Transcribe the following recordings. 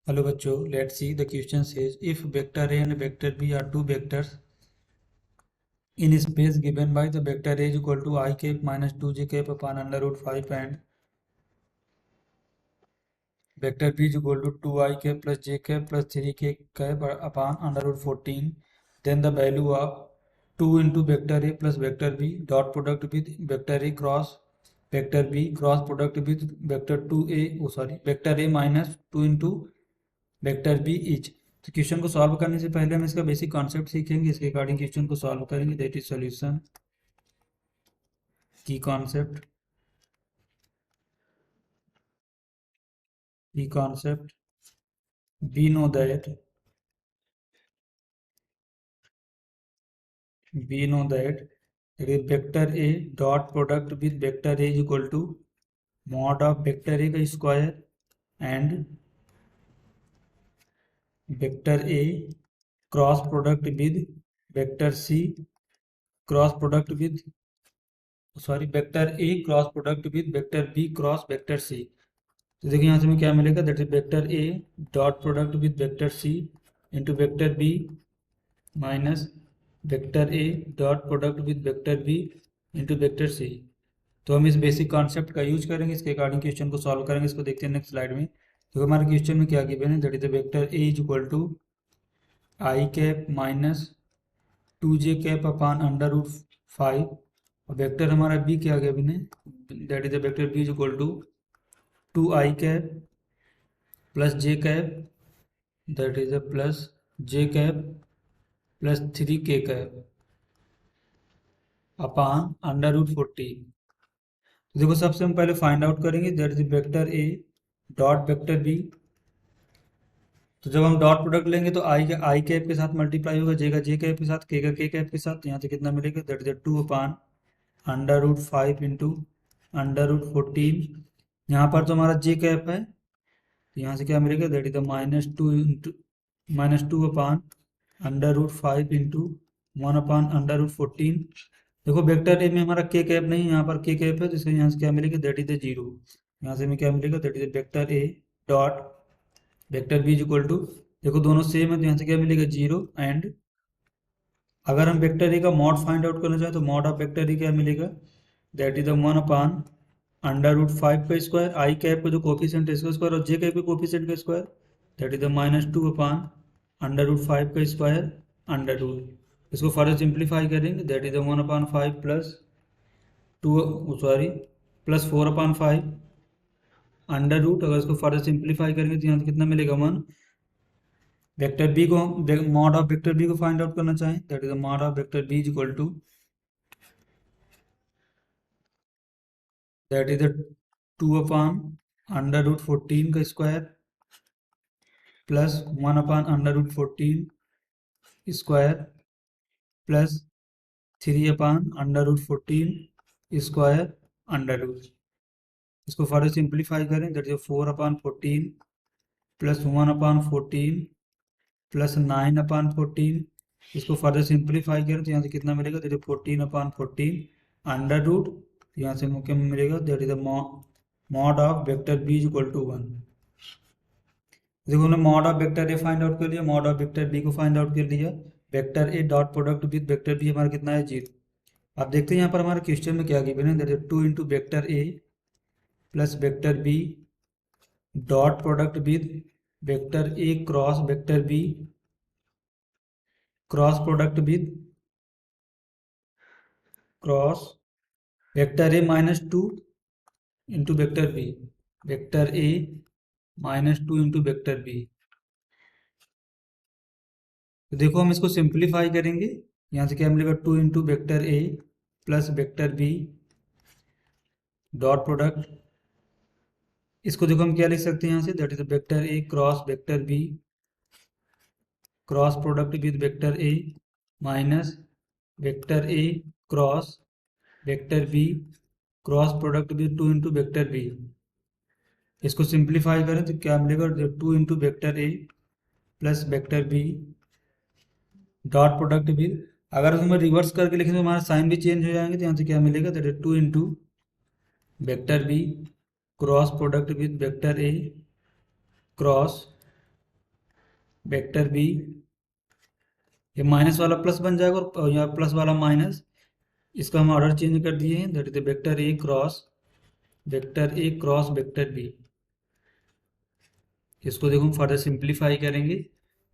Hello bachcho, let's see the question says if vector A and vector B are two vectors in space given by the vector A is equal to I cap minus 2j cap upon under root 5 and vector B is equal to 2I cap plus j cap plus 3k cap upon under root 14, then the value of 2 into vector A plus vector B dot product with vector A cross vector B cross product with vector 2A vector A minus 2 into vector B each. तो question को solve करने से पहले हम इसका basic concept सीखेंगे, इसके according question को सॉल्व करेंगे। दैट इज सॉल्यूशन की concept we know that vector A dot product with vector A is equal to mod of vector A का square and vector A cross product with vector C cross product with vector A cross product with vector B cross vector C. तो देखिए यहाँ से हमें क्या मिलेगा, that is vector A dot product with vector C into vector B minus vector A dot product with vector B into vector C. तो हम इस बेसिक कॉन्सेप्ट का यूज करेंगे, इसके अकॉर्डिंग क्वेश्चन को सॉल्व करेंगे। इसको देखते हैं नेक्स्ट स्लाइड में। तो हमारे क्वेश्चन में क्या गिवन है, that is vector A is equal to I cap minus 2j cap upon under root 5 और वेक्टर हमारा बी क्या गिवन है, that is vector B is equal to 2i cap plus J cap that is plus J cap plus 3k cap upon under root 14। देखो सबसे हम पहले find out करेंगे that is vector A dot vector B. तो जब हम dot product लेंगे तो आई कैप के साथ मल्टीप्लाई होगा, जे का जे कैप के साथ, के का के कैप के साथ। यहाँ से कितना मिलेगा, that is 2 upon under root 5 into under root 14। यहाँ पर तो हमारा जे कैप है, तो यहाँ से क्या मिलेगा, that is minus two upon under root 5 into 1 upon under root 14। देखो वेक्टर ए में हमारा के कैप नहीं, यहाँ पर के कैप है, तो इसलिए यहाँ से क्या मिलेगा, दैट इज 0। यहाँ से हमें क्या मिलेगा, that is vector A dot vector B is equal to, देखो दोनों सेम है तो यहाँ से क्या मिलेगा 0। एंड अगर हम वेक्टर ए का मॉड फाइंड आउट करना चाहें तो मॉड ऑफ वेक्टर ए क्या मिलेगा, that is 1 upon under root 5 का स्क्वायर, आई कैप का जो कोफिशिएंट है इसका स्क्वायर और जे कैप के कोफिशिएंट का square, that is minus 2 upon under root 5 का स्क्वायर अंडर रूट। इसको फर्दर सिंप्लीफाई करेंगे, that is 1 upon 5 plus 4 upon 5 under root. अगर इसको फर्दर सिंप्लीफाई करेंगे तो यहाँ से कितना मिलेगा 1। वेक्टर बी को मॉड ऑफ वेक्टर बी को फाइंड आउट करना चाहें, that is mod of vector B is equal to that is 2 upon under root 14 का square plus 1 upon under root 14 square plus 3 upon under root 14 square under root. इसको further simplify करें, that is 4 upon 14 plus 1 upon 14 plus 9 upon 14। इसको further simplify करें तो यहाँ से कितना मिलेगा, that is 14 upon 14 under root. यहाँ से मुख्य मिलेगा that is mod of vector B is equal to 1। देखो हमने mod of vector A find out कर लिया, मॉड ऑफ वेक्टर बी को फाइंड आउट कर लिया। Vector A dot product with vector B हमारा कितना है 0। अब देखते हैं यहाँ पर हमारे क्वेश्चन में क्या गिवन है, that is 2 into vector A plus vector B dot product with vector A cross vector B cross product with cross vector A minus 2 into vector B vector A minus 2 into vector B. तो देखो हम इसको simplify करेंगे, यहाँ से क्या मिलेगा 2 into vector A plus vector B dot product. इसको देखो हम क्या लिख सकते हैं यहाँ से, that is vector A cross vector B cross product with vector A minus vector A cross vector B cross product with 2 into vector B. इसको सिंप्लीफाई करें तो क्या मिलेगा, 2 into vector A plus vector B dot product with, अगर उसमें reverse करके लिखें तो हमारा साइन भी चेंज हो जाएंगे। तो यहाँ से क्या मिलेगा, that is 2 into vector B cross product with vector A cross vector B, ये माइनस वाला प्लस बन जाएगा और यहाँ प्लस वाला माइनस, इसका हम ऑर्डर चेंज कर दिए हैं, that is vector A cross vector B. इसको देखो हम फर्दर सिंप्लीफाई करेंगे,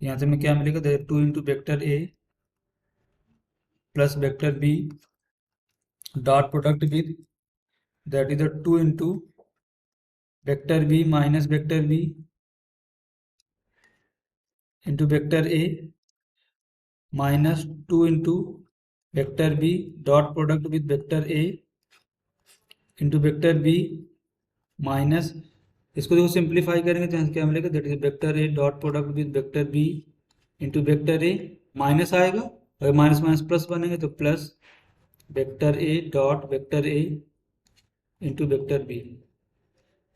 यहाँ से हमें क्या मिलेगा, that 2 into vector A plus vector B dot product with, that is 2 into vector B minus vector B into vector A minus 2 into vector B dot product with vector A into vector B minus, इसको देखो simplify करेंगे तो यहाँ से क्या मिलेगा, that is vector A dot product with vector B into vector A, minus आएगा, अगर माइनस माइनस प्लस बनेंगे तो plus vector A dot vector A into vector B.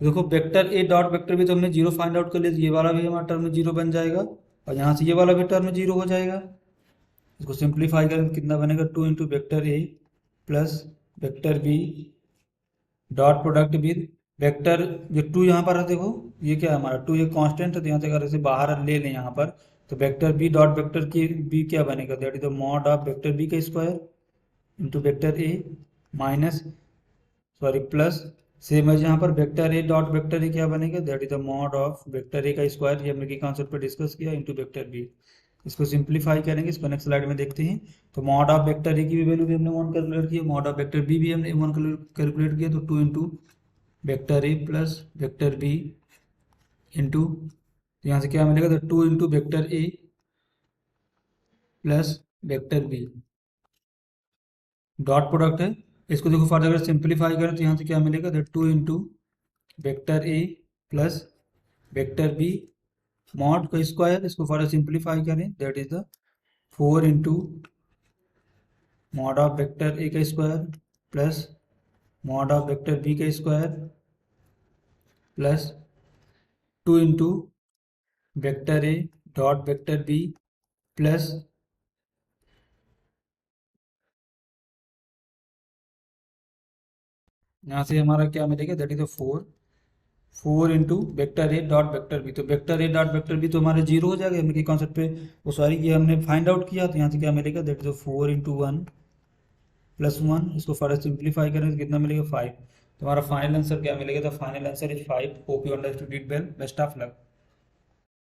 देखो vector A dot vector B तो हमने जीरो फाइंड आउट कर लिया, ये वाला भी हमारा टर्म जीरो बन जाएगा और यहाँ से ये वाला भी टर्म जीरो हो जाएगा। इसको सिंप्लीफाई करें कितना बनेगा, 2 into vector A plus vector B dot product with vector, जो 2 यहाँ पर है देखो ये क्या है हमारा 2, ये कांस्टेंट है तो यहाँ से अगर इसे बाहर ले लें यहाँ पर तो वेक्टर बी डॉट वेक्टर की बी क्या बनेगा, that is the mod of vector B का square into vector A minus, sorry plus, same है यहाँ पर vector A dot vector A क्या बनेगा, that is the mod of vector A का स्क्वायर, ये हमने कॉन्सेप्ट पर डिस्कस किया इंटू वेक्टर बी। इसको सिंप्लीफाई करेंगे, इसको नेक्स्ट स्लाइड में देखते हैं। तो मॉड ऑफ वेक्टर ए की भी वैल्यू भी हमने 1 कैलकुलेट की, मॉड ऑफ वेक्टर बी भी हमने 1 कैलकुलेट किया, तो 2 into vector A plus vector B into, यहाँ से क्या मिलेगा, तो 2 into vector A plus vector B dot product है। इसको देखो फर्दर अगर सिंप्लीफाई करें तो यहाँ से क्या मिलेगा, तो 2 into vector A plus vector B mod का स्क्वायर, इसको फर्दर सिंप्लीफाई करें that is the 4 into mod of vector A का square plus mod of vector B का square plus 2 into vector A dot vector B plus, यहाँ से हमारा क्या मिलेगा, that is 4 into vector A dot vector B, तो vector A dot vector B तो हमारे जीरो हो जाएगा, हमने कॉन्सेप्ट पे वो सॉरी ये हमने फाइंड आउट किया, तो यहाँ से क्या मिलेगा, दैट इज 4 इंटू 1 प्लस 1, इसको फर्दर सिंप्लीफाई करें तो कितना मिलेगा 5। तो हमारा फाइनल आंसर क्या मिलेगा, तो final answer is 5। Hope you understood it well, best of luck.